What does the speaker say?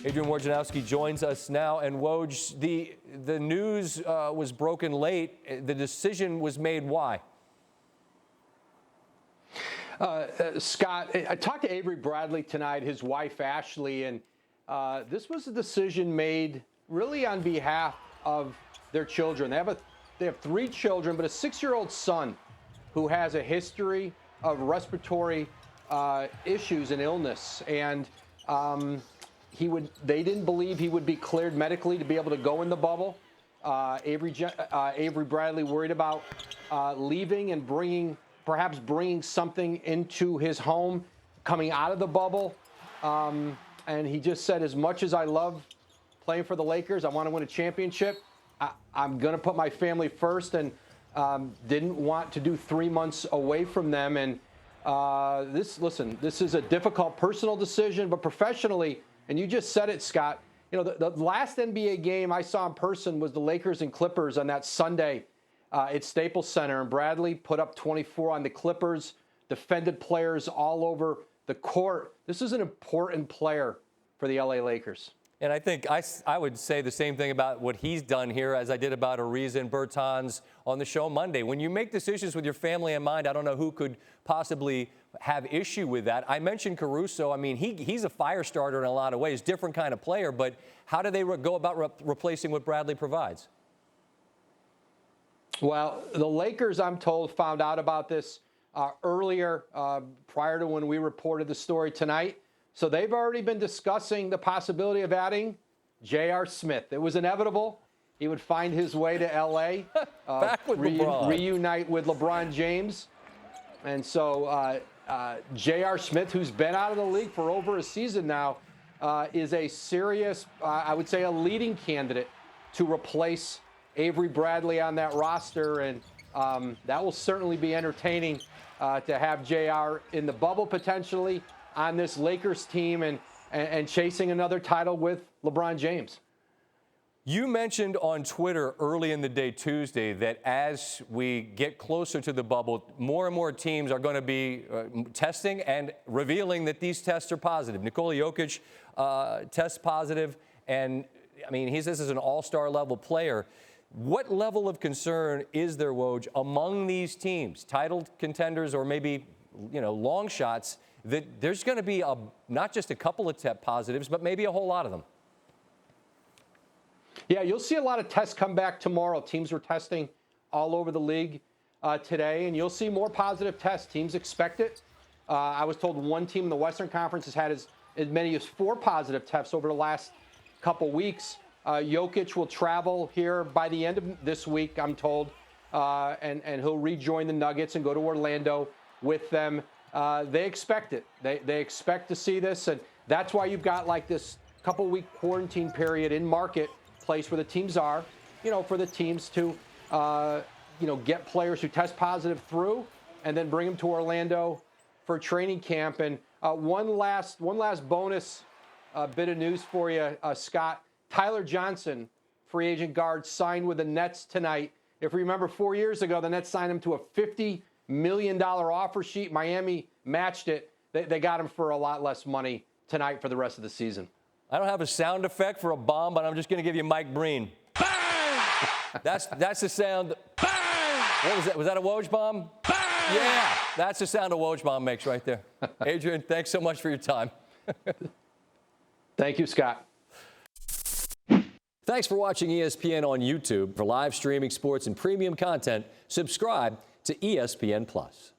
Adrian Wojnarowski joins us now. And Woj, the news was broken late. The decision was made. Why? Scott, I talked to Avery Bradley tonight, his wife Ashley, and this was a decision made really on behalf of their children. They have 3 children, but a 6-year-old son who has a history of respiratory issues and illness, and they didn't believe he would be cleared medically to be able to go in the bubble. Avery Bradley worried about leaving and perhaps bringing something into his home coming out of the bubble. And he just said, as much as I love playing for the Lakers, I want to win a championship. I'm going to put my family first, and didn't want to do 3 months away from them. And this is a difficult personal decision, but professionally, and you just said it, Scott, the last NBA game I saw in person was the Lakers and Clippers on that Sunday at Staples Center. And Bradley put up 24 on the Clippers, defended players all over the court. This is an important player for the LA Lakers. And I think I would say the same thing about what he's done here as I did about Ariza and Bertans on the show Monday. When you make decisions with your family in mind, I don't know who could possibly have issue with that. I mentioned Caruso. I mean, he's a fire starter in a lot of ways, different kind of player. But how do they go about replacing what Bradley provides? Well, the Lakers, I'm told, found out about this earlier, prior to when we reported the story tonight. So they've already been discussing the possibility of adding J.R. Smith. It was inevitable. He would find his way to L.A., Back with reunite with LeBron James. And so J.R. Smith, who's been out of the league for over a season now, is a serious, I would say, a leading candidate to replace Avery Bradley on that roster. And that will certainly be entertaining to have J.R. in the bubble potentially on this Lakers team and chasing another title with LeBron James. You mentioned on Twitter early in the day Tuesday that as we get closer to the bubble, more and more teams are going to be testing and revealing that these tests are positive. Nikola Jokic tests positive, and I mean, this is an all-star level player. What level of concern is there, Woj, among these teams, title contenders or maybe long shots, that there's going to be not just a couple of test positives, but maybe a whole lot of them? Yeah, you'll see a lot of tests come back tomorrow. Teams were testing all over the league today, and you'll see more positive tests. Teams expect it. I was told one team in the Western Conference has had as many as 4 positive tests over the last couple weeks. Jokic will travel here by the end of this week, I'm told, and he'll rejoin the Nuggets and go to Orlando with them. They expect it. They expect to see this, and that's why you've got like this couple-week quarantine period in marketplace where the teams are, for the teams to, get players who test positive through and then bring them to Orlando for training camp. And one last bonus bit of news for you, Scott. Tyler Johnson, free agent guard, signed with the Nets tonight. If you remember, 4 years ago, the Nets signed him to a $50 million offer sheet. Miami matched it. They got him for a lot less money tonight for the rest of the season. I don't have a sound effect for a bomb, but I'm just going to give you Mike Breen. Bang! That's the sound. Bang! What was that? Was that a Woj bomb? Bang! Yeah, that's the sound a Woj bomb makes right there. Adrian, thanks so much for your time. Thank you, Scott. Thanks for watching ESPN on YouTube. For live streaming sports and premium content, subscribe to ESPN+.